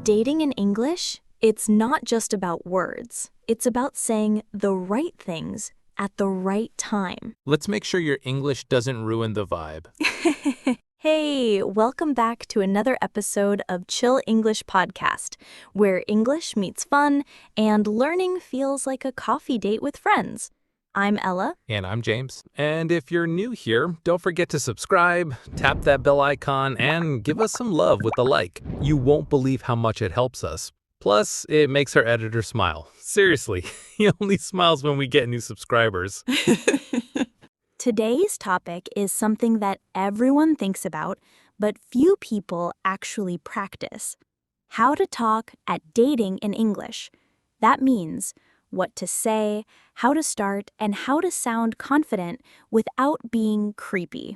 Dating in English, it's not just about words. It's about saying the right things at the right time. Let's make sure your English doesn't ruin the vibe. Hey, welcome back to another episode of Chill English Podcast, where English meets fun and learning feels like a coffee date with friends. I'm Ella. And I'm James. And if you're new here, don't forget to subscribe, tap that bell icon, and give us some love with a like. You won't believe how much it helps us. Plus, it makes our editor smile. Seriously, he only smiles when we get new subscribers. Today's topic is something that everyone thinks about, but few people actually practice. How to talk at dating in English. That means what to say, how to start, and how to sound confident without being creepy.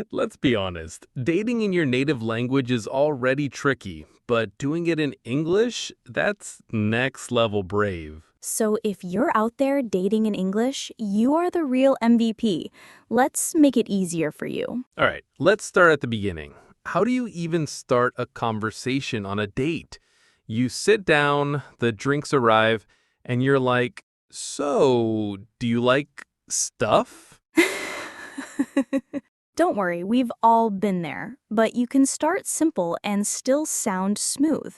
Let's be honest, dating in your native language is already tricky, but doing it in English, that's next level brave. So if you're out there dating in English, you are the real MVP. Let's make it easier for you. All right, let's start at the beginning. How do you even start a conversation on a date? You sit down, the drinks arrive, and you're like, so, do you like stuff? Don't worry, we've all been there, but you can start simple and still sound smooth.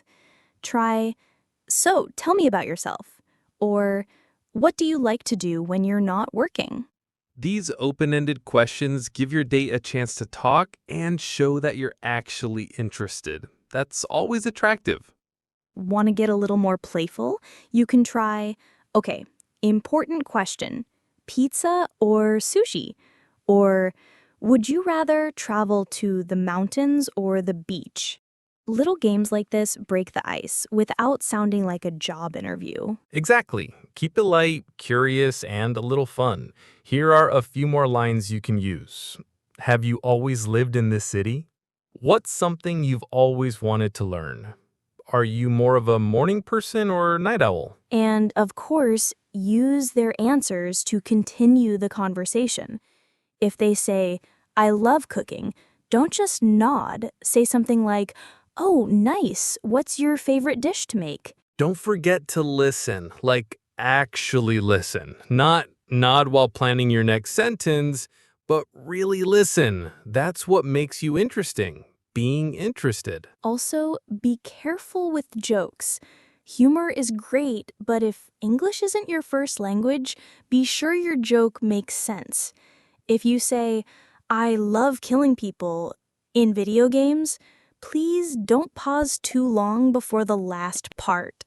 Try, so tell me about yourself, or what do you like to do when you're not working? These open-ended questions give your date a chance to talk and show that you're actually interested. That's always attractive. Want to get a little more playful? You can try, okay, important question, pizza or sushi? Or would you rather travel to the mountains or the beach? Little games like this break the ice without sounding like a job interview. Exactly. Keep it light, curious, and a little fun. Here are a few more lines you can use. Have you always lived in this city? What's something you've always wanted to learn? Are you more of a morning person or night owl? And of course, use their answers to continue the conversation. If they say, I love cooking, don't just nod. Say something like, oh, nice. What's your favorite dish to make? Don't forget to listen, like actually listen. Not nod while planning your next sentence, but really listen. That's what makes you interesting, being interested. Also, be careful with jokes. Humor is great, but if English isn't your first language, be sure your joke makes sense. If you say, I love killing people in video games, please don't pause too long before the last part.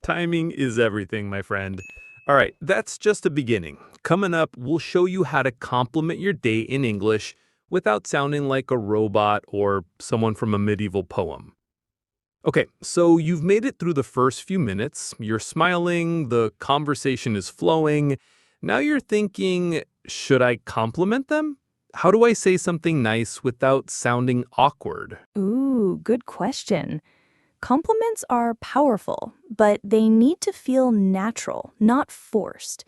Timing is everything, my friend. All right, that's just the beginning. Coming up, we'll show you how to compliment your date in English without sounding like a robot or someone from a medieval poem. Okay, so you've made it through the first few minutes. You're smiling, the conversation is flowing. Now you're thinking, should I compliment them? How do I say something nice without sounding awkward? Ooh, good question. Compliments are powerful, but they need to feel natural, not forced.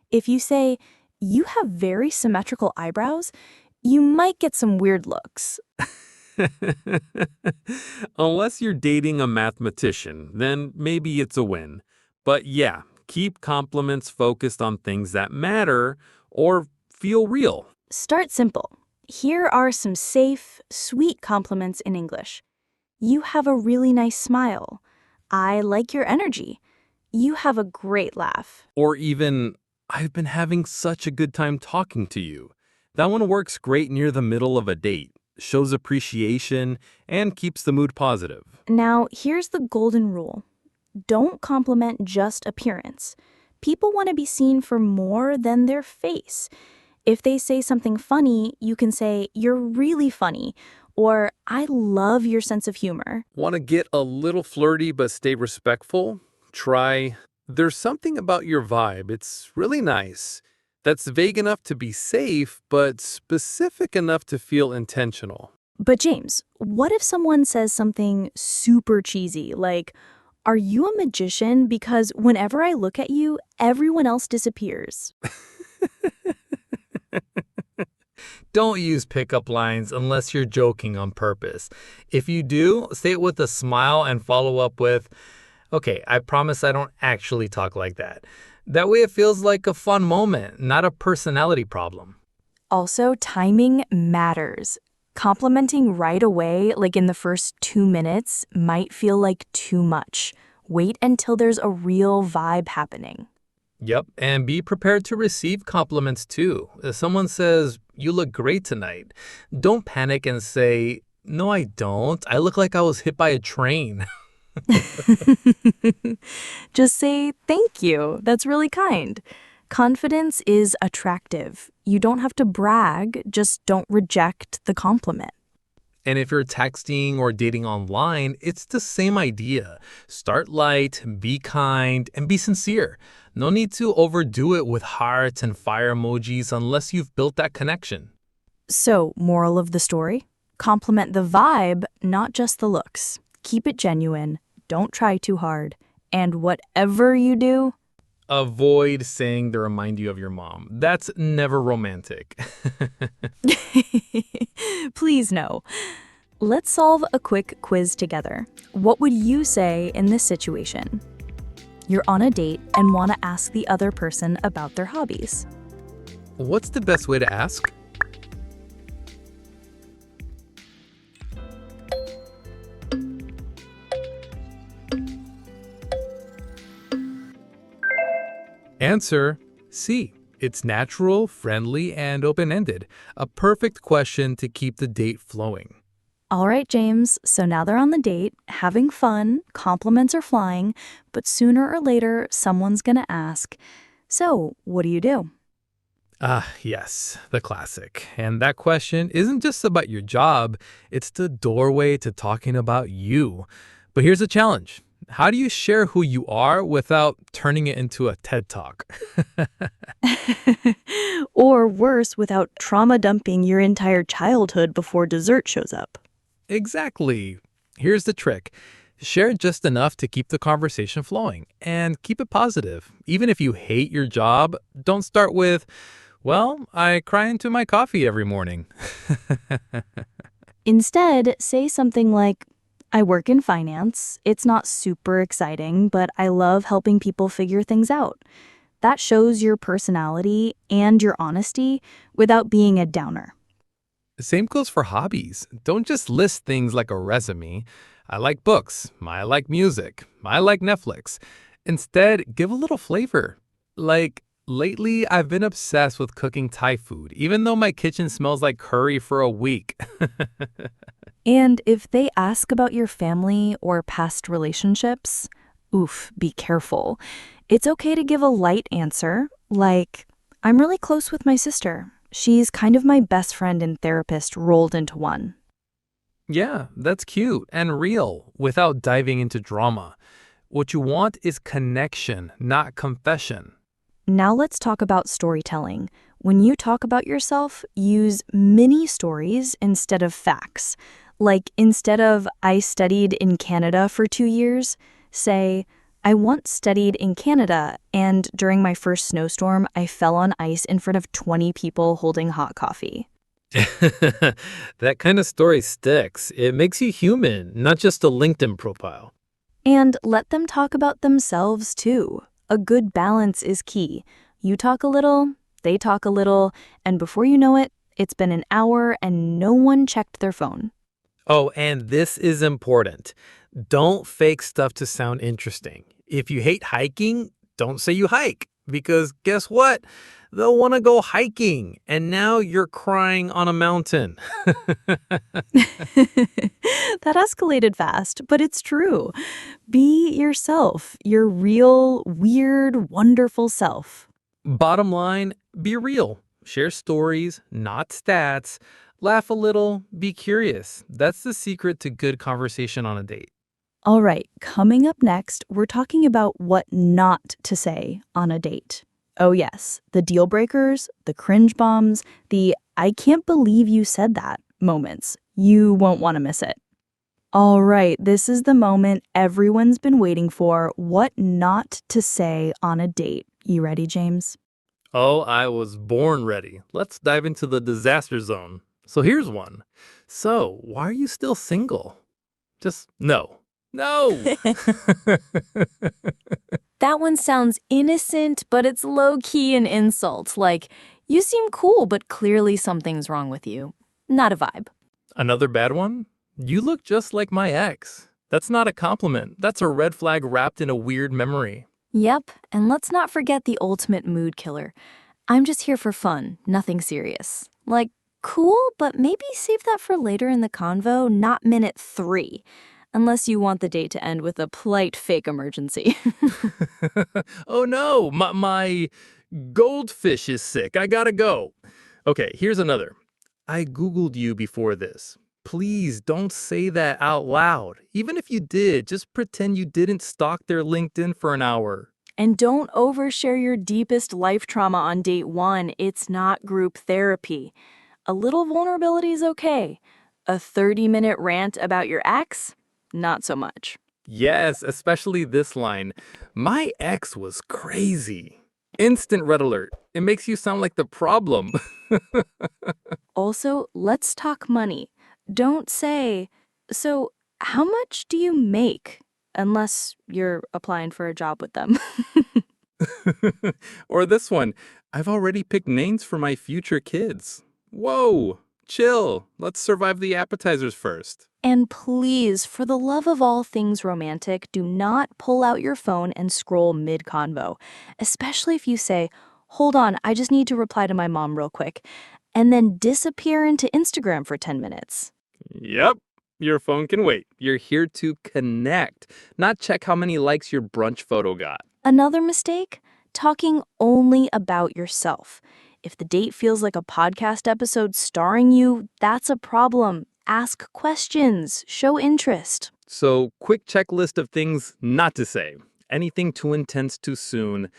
If you say, you have very symmetrical eyebrows, you might get some weird looks. Unless you're dating a mathematician, then maybe it's a win. But yeah, keep compliments focused on things that matter or feel real. Start simple. Here are some safe, sweet compliments in English. You have a really nice smile. I like your energy. You have a great laugh. Or even, I've been having such a good time talking to you. That one works great near the middle of a date, shows appreciation, and keeps the mood positive. Now, here's the golden rule. Don't compliment just appearance. People want to be seen for more than their face. If they say something funny, you can say, you're really funny, or I love your sense of humor. Want to get a little flirty but stay respectful? Try, there's something about your vibe, it's really nice. That's vague enough to be safe, but specific enough to feel intentional. But James, what if someone says something super cheesy, like, are you a magician? Because whenever I look at you, everyone else disappears. Don't use pickup lines unless you're joking on purpose. If you do, say it with a smile and follow up with, okay, I promise I don't actually talk like that. That way it feels like a fun moment, not a personality problem. Also, timing matters. Complimenting right away, like in the first 2 minutes, might feel like too much. Wait until there's a real vibe happening. Yep, and be prepared to receive compliments too. If someone says, you look great tonight, don't panic and say, no, I don't. I look like I was hit by a train. Just say, thank you. That's really kind. Confidence is attractive. You don't have to brag, just don't reject the compliment. And if you're texting or dating online, it's the same idea. Start light, be kind, and be sincere. No need to overdo it with hearts and fire emojis unless you've built that connection. So, moral of the story? Compliment the vibe, not just the looks. Keep it genuine. Don't try too hard. And whatever you do, Avoid saying they remind you of your mom. That's never romantic. please no. Let's solve a quick quiz together. What would you say in this situation? You're on a date and want to ask the other person about their hobbies. What's the best way to ask? Answer C. It's natural, friendly, and open-ended. A perfect question to keep the date flowing. All right, James, so now they're on the date, having fun, compliments are flying, but sooner or later, someone's gonna ask, so, what do you do? Ah, yes, the classic. And that question isn't just about your job, it's the doorway to talking about you. But here's a challenge. How do you share who you are without turning it into a TED Talk? Or worse, without trauma dumping your entire childhood before dessert shows up. Exactly. Here's the trick. Share just enough to keep the conversation flowing and keep it positive. Even if you hate your job, don't start with, well, I cry into my coffee every morning. Instead, say something like, I work in finance. It's not super exciting, but I love helping people figure things out. That shows your personality and your honesty without being a downer. Same goes for hobbies. Don't just list things like a resume. I like books. I like music. I like Netflix. Instead, give a little flavor. Like, lately, I've been obsessed with cooking Thai food, even though my kitchen smells like curry for a week. And if they ask about your family or past relationships, oof, be careful. It's okay to give a light answer, like, I'm really close with my sister. She's kind of my best friend and therapist rolled into one. Yeah, that's cute and real without diving into drama. What you want is connection, not confession. Now let's talk about storytelling. When you talk about yourself, use mini stories instead of facts. Like instead of I studied in Canada for 2 years, say I once studied in Canada and during my first snowstorm, I fell on ice in front of 20 people holding hot coffee. That kind of story sticks. It makes you human, not just a LinkedIn profile. And let them talk about themselves too. A good balance is key. You talk a little, they talk a little, and before you know it, it's been an hour and no one checked their phone. Oh, and this is important. Don't fake stuff to sound interesting. If you hate hiking, don't say you hike, because guess what? They'll want to go hiking, and now you're crying on a mountain. That escalated fast, but it's true. Be yourself, your real, weird, wonderful self. Bottom line, be real. Share stories, not stats. Laugh a little, be curious. That's the secret to good conversation on a date. All right, coming up next, we're talking about what not to say on a date. Oh, yes, the deal breakers, the cringe bombs, the I can't believe you said that moments. You won't want to miss it. All right, this is the moment everyone's been waiting for, what not to say on a date. You ready, James? Oh, I was born ready. Let's dive into the disaster zone. So here's one. So, why are you still single? Just no. No! That one sounds innocent, but it's low-key an insult. Like, you seem cool, but clearly something's wrong with you. Not a vibe. Another bad one? You look just like my ex. That's not a compliment. That's a red flag wrapped in a weird memory. Yep, and let's not forget the ultimate mood killer. I'm just here for fun, nothing serious. Like, cool, but maybe save that for later in the convo, not minute 3. Unless you want the date to end with a polite fake emergency. Oh no, my goldfish is sick. I gotta go. Okay, here's another. I Googled you before this. Please don't say that out loud. Even if you did, just pretend you didn't stalk their LinkedIn for an hour. And don't overshare your deepest life trauma on date 1. It's not group therapy. A little vulnerability is okay. A 30-minute rant about your ex? Not so much. Yes, especially this line. My ex was crazy. Instant red alert. It makes you sound like the problem. Also, let's talk money. Don't say, so how much do you make? Unless you're applying for a job with them. Or this one. I've already picked names for my future kids. Whoa, chill. Let's survive the appetizers first. And please, for the love of all things romantic, do not pull out your phone and scroll mid-convo, especially if you say, hold on, I just need to reply to my mom real quick, and then disappear into Instagram for 10 minutes. Yep, your phone can wait. You're here to connect, not check how many likes your brunch photo got. Another mistake? Talking only about yourself. If the date feels like a podcast episode starring you, that's a problem. Ask questions, show interest. So, quick checklist of things not to say. Anything too intense too soon.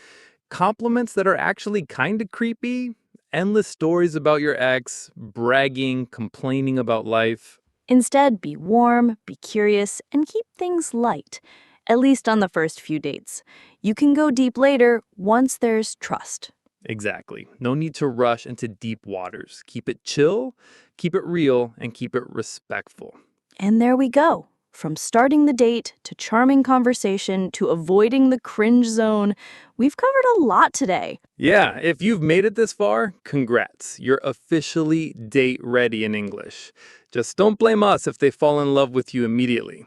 Compliments that are actually kind of creepy. Endless stories about your ex. Bragging, complaining about life. Instead, be warm, be curious, and keep things light, at least on the first few dates. You can go deep later once there's trust. Exactly. No need to rush into deep waters. Keep it chill, keep it real, and keep it respectful. And there we go. From starting the date to charming conversation to avoiding the cringe zone, we've covered a lot today. Yeah, if you've made it this far, congrats. You're officially date ready in English. Just don't blame us if they fall in love with you immediately.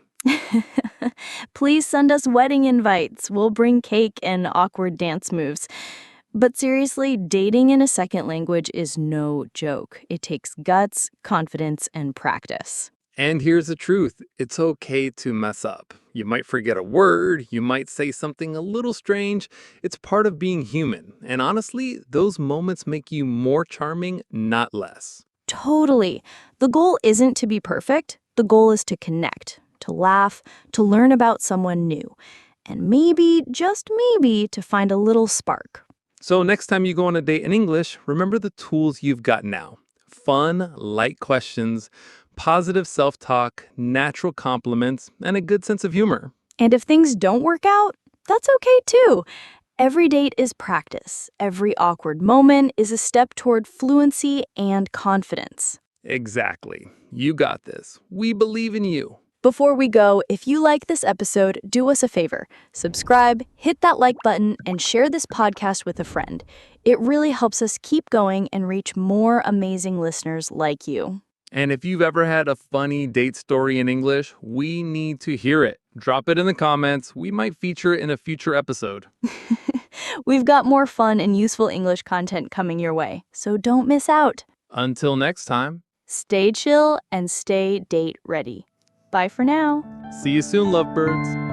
Please send us wedding invites. We'll bring cake and awkward dance moves. But seriously, dating in a second language is no joke. It takes guts, confidence, and practice. And here's the truth. It's okay to mess up. You might forget a word, you might say something a little strange. It's part of being human. And honestly, those moments make you more charming, not less. Totally. The goal isn't to be perfect. The goal is to connect, to laugh, to learn about someone new, and maybe, just maybe, to find a little spark. So next time you go on a date in English, remember the tools you've got now. Fun, light questions, positive self-talk, natural compliments, and a good sense of humor. And if things don't work out, that's okay too. Every date is practice. Every awkward moment is a step toward fluency and confidence. Exactly. You got this. We believe in you. Before we go, if you like this episode, do us a favor. Subscribe, hit that like button, and share this podcast with a friend. It really helps us keep going and reach more amazing listeners like you. And if you've ever had a funny date story in English, we need to hear it. Drop it in the comments. We might feature it in a future episode. We've got more fun and useful English content coming your way, so don't miss out. Until next time, Stay chill and stay date ready. Bye for now. see you soon, lovebirds.